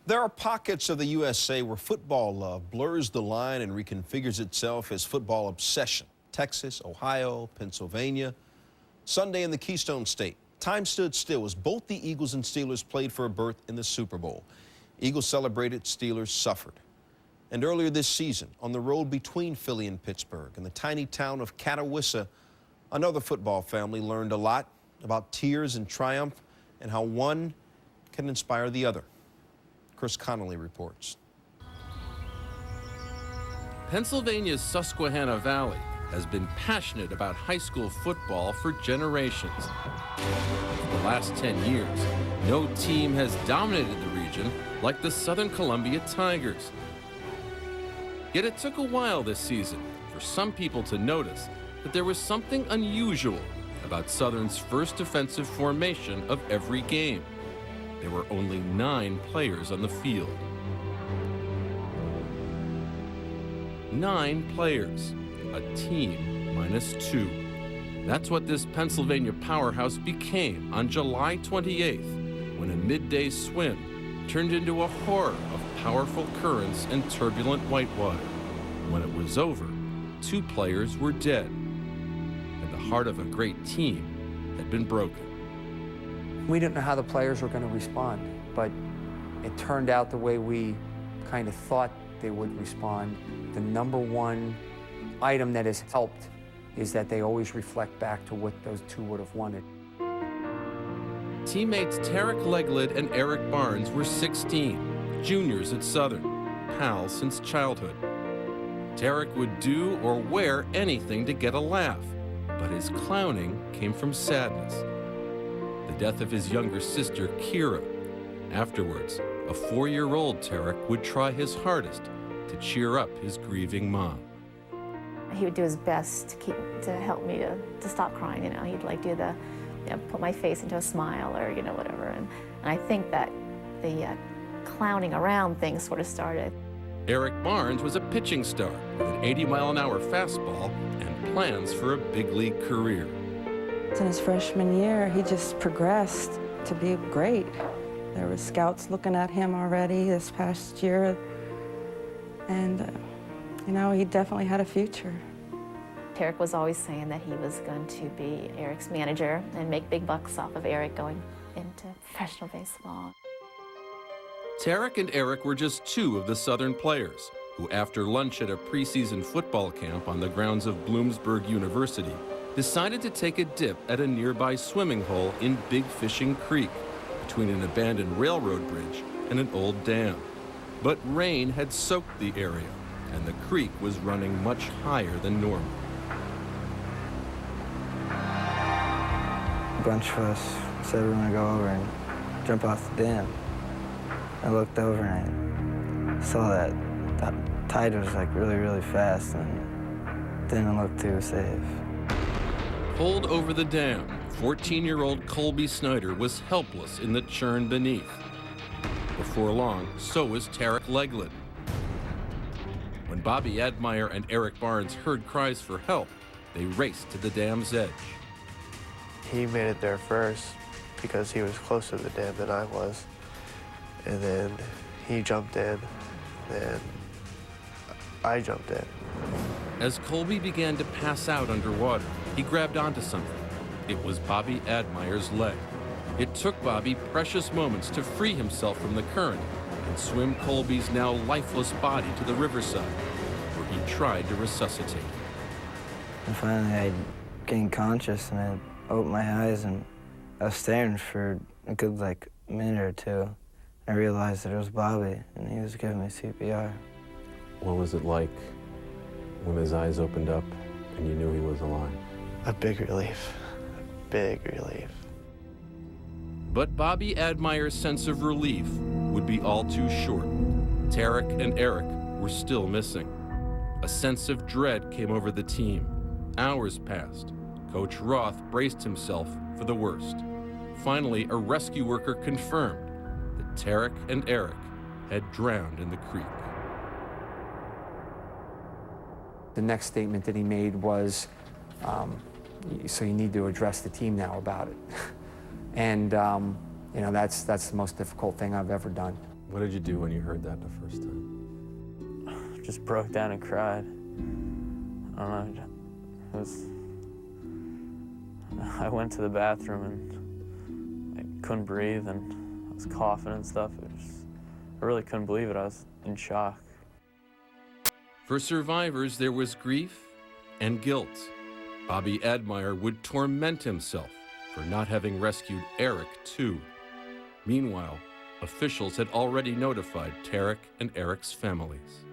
There are pockets of the USA where football love blurs the line and reconfigures itself as football obsession. Texas, Ohio, Pennsylvania. Sunday in the Keystone State, time stood still as both the Eagles and Steelers played for a berth in the Super Bowl. Eagles celebrated, Steelers suffered. And earlier this season, on the road between Philly and Pittsburgh, in the tiny town of Catawissa, another football family learned a lot about tears and triumph and how one can inspire the other. Chris Connolly reports. Pennsylvania's Susquehanna Valley has been passionate about high school football for generations. For the last 10 years, no team has dominated the region like the Southern Columbia Tigers. Yet it took a while this season for some people to notice that there was something unusual about Southern's first defensive formation of every game. There were only 9 players on the field. 9 players, a team minus 2. That's what this Pennsylvania powerhouse became on July 28th, when a midday swim turned into a horror of powerful currents and turbulent whitewater. When it was over, 2 players were dead, and the heart of a great team had been broken. We didn't know how the players were going to respond, but it turned out the way we kind of thought they would respond. The number one item that has helped is that they always reflect back to what those 2 would have wanted. Teammates Tarek Leglid and Eric Barnes were 16, juniors at Southern, pals since childhood. Tarek would do or wear anything to get a laugh, but his clowning came from sadness. The death of his younger sister, Kira. Afterwards, a 4-year-old Tarek would try his hardest to cheer up his grieving mom. He would do his best to help me to stop crying. You know, he'd like do the, put my face into a smile or whatever. And I think that the clowning around thing sort of started. Eric Barnes was a pitching star with an 80-mile-an-hour fastball and plans for a big league career. In his freshman year, he just progressed to be great. There were scouts looking at him already this past year, and he definitely had a future. Tarek was always saying that he was going to be Eric's manager and make big bucks off of Eric going into professional baseball. Tarek and Eric were just 2 of the Southern players who, after lunch at a preseason football camp on the grounds of Bloomsburg University, decided to take a dip at a nearby swimming hole in Big Fishing Creek, between an abandoned railroad bridge and an old dam. But rain had soaked the area, and the creek was running much higher than normal. A bunch of us said we were going to go over and jump off the dam. I looked over and I saw that the tide was like really, really fast and didn't look too safe. Pulled over the dam, 14-year-old Colby Snyder was helpless in the churn beneath. Before long, so was Tarek Leglid. When Bobby Admire and Eric Barnes heard cries for help, they raced to the dam's edge. He made it there first because he was closer to the dam than I was. And then he jumped in, and I jumped in. As Colby began to pass out underwater, he grabbed onto something. It was Bobby Admire's leg. It took Bobby precious moments to free himself from the current and swim Colby's now lifeless body to the riverside, where he tried to resuscitate. And finally I gained conscious and I opened my eyes and I was staring for a good minute or 2. I realized that it was Bobby and he was giving me CPR. What was it like when his eyes opened up and you knew he was alive? A big relief, a big relief. But Bobby Admire's sense of relief would be all too short. Tarek and Eric were still missing. A sense of dread came over the team. Hours passed. Coach Roth braced himself for the worst. Finally, a rescue worker confirmed that Tarek and Eric had drowned in the creek. The next statement that he made was, so you need to address the team now about it. And, that's the most difficult thing I've ever done. What did you do when you heard that the first time? Just broke down and cried. I don't know. I went to the bathroom and I couldn't breathe and I was coughing and stuff. I really couldn't believe it. I was in shock. For survivors, there was grief and guilt. Bobby Admire would torment himself for not having rescued Eric, too. Meanwhile, officials had already notified Tarek and Eric's families.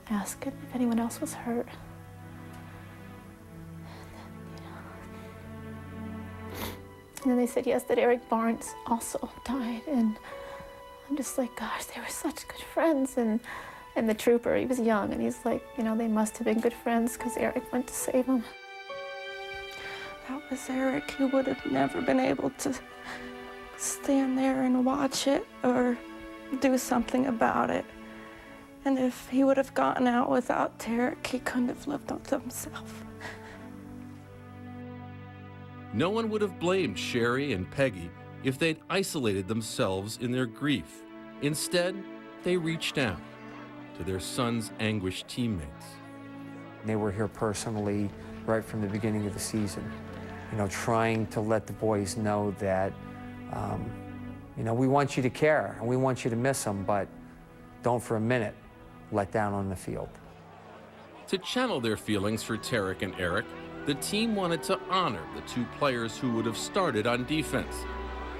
Asked if anyone else was hurt. And then they said, yes, that Eric Barnes also died. And I'm just like, gosh, they were such good friends. And the trooper, he was young, and he's like, you know, they must have been good friends because Eric went to save him. That was Eric. He would have never been able to stand there and watch it or do something about it. And if he would have gotten out without Tarek, he couldn't have lived up to himself. No one would have blamed Sherry and Peggy if they'd isolated themselves in their grief. Instead, they reached out to their son's anguished teammates. They were here personally right from the beginning of the season, you know, trying to let the boys know that, you know, we want you to care and we want you to miss them, but don't for a minute let down on the field. To channel their feelings for Tarek and Eric, the team wanted to honor the two players who would have started on defense,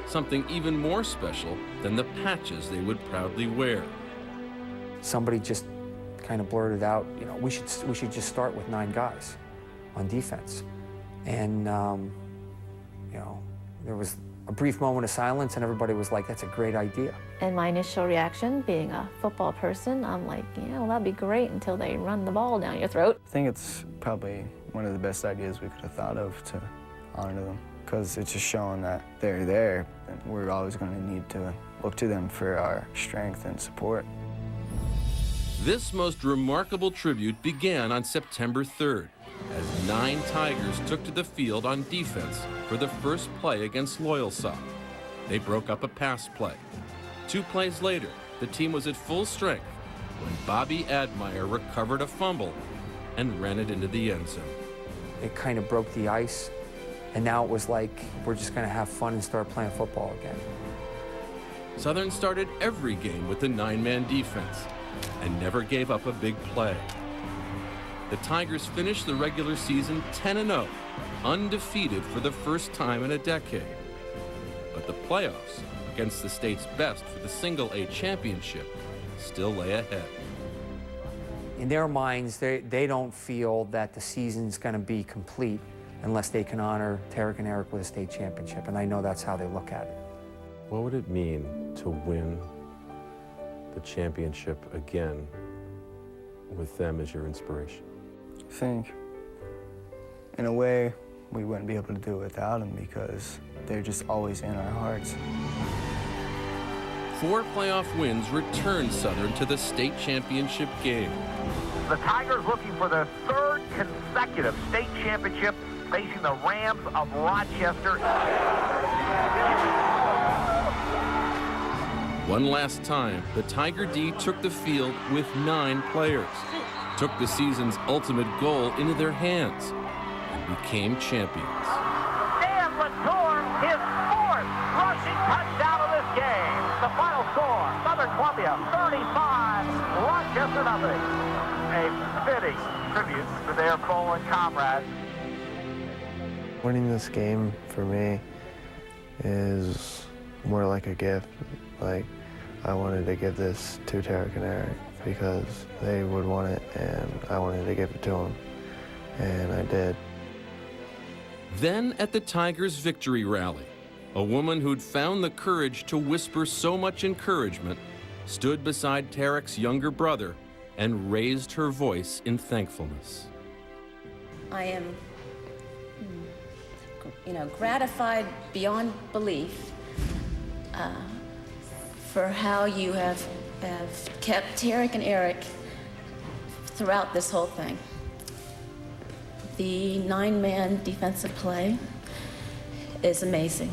something even more special than the patches they would proudly wear. Somebody just kind of blurted out, you know, we should just start with 9 guys on defense. And, you know, there was a brief moment of silence and everybody was like, that's a great idea. And my initial reaction, being a football person, I'm like, yeah, well, that'd be great until they run the ball down your throat. I think it's probably one of the best ideas we could have thought of to honor them, because it's just showing that they're there and we're always going to need to look to them for our strength and support. This most remarkable tribute began on September 3rd, as 9 Tigers took to the field on defense for the first play against Loyalsock. They broke up a pass play. 2 plays later, the team was at full strength when Bobby Admire recovered a fumble and ran it into the end zone. It kind of broke the ice, and now it was like, we're just going to have fun and start playing football again. Southern started every game with the 9-man defense and never gave up a big play. The Tigers finished the regular season 10-0, undefeated for the first time in a decade. But the playoffs against the state's best for the Single-A championship still lay ahead. In their minds, they don't feel that the season's going to be complete unless they can honor Tarek and Eric with a state championship, and I know that's how they look at it. What would it mean to win the championship again with them as your inspiration? I think, in a way, we wouldn't be able to do it without them because they're just always in our hearts. 4 playoff wins returned Southern to the state championship game. The Tigers looking for their 3rd consecutive state championship, facing the Rams of Rochester. One last time, the Tiger D took the field with 9 players, took the season's ultimate goal into their hands, and became champions. Dan Latour, his 4th rushing touchdown of this game. The final score, Southern Columbia 35, Rochester nothing. A fitting tribute to their fallen comrades. Winning this game for me is more like a gift. Like, I wanted to give this to Tarek and Eric because they would want it, and I wanted to give it to them, and I did. Then at the Tigers' victory rally, a woman who'd found the courage to whisper so much encouragement stood beside Tarek's younger brother and raised her voice in thankfulness. I am, gratified beyond belief for how you have kept Tarek and Eric throughout this whole thing. The 9-man defensive play is amazing.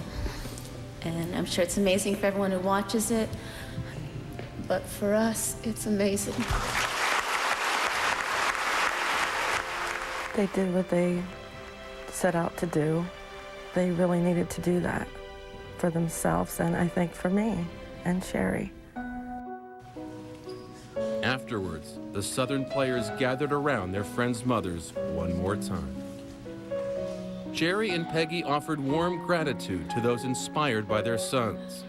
And I'm sure it's amazing for everyone who watches it, but for us, it's amazing. They did what they set out to do. They really needed to do that for themselves, and I think for me and Sherry. Afterwards, the Southern players gathered around their friends' mothers one more time. Jerry and Peggy offered warm gratitude to those inspired by their sons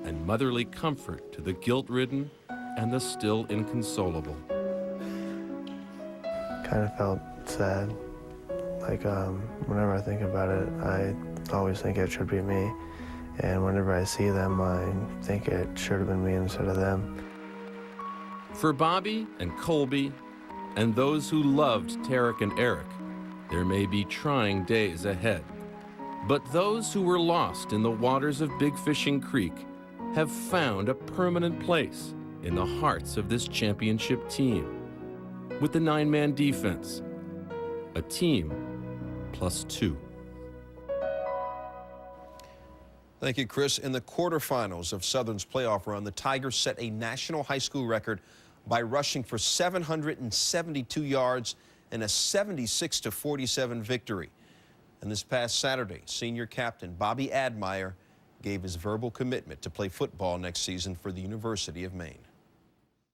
and motherly comfort to the guilt-ridden and the still inconsolable. Kind of felt sad. Like, whenever I think about it, I always think it should be me. And whenever I see them, I think it should have been me instead of them. For Bobby and Colby and those who loved Tarek and Eric, there may be trying days ahead. But those who were lost in the waters of Big Fishing Creek have found a permanent place in the hearts of this championship team. With the 9-man defense, a team +2. Thank you, Chris. In the quarterfinals of Southern's playoff run, the Tigers set a national high school record by rushing for 772 yards in a 76-47 victory. And this past Saturday, senior captain Bobby Admire gave his verbal commitment to play football next season for the University of Maine.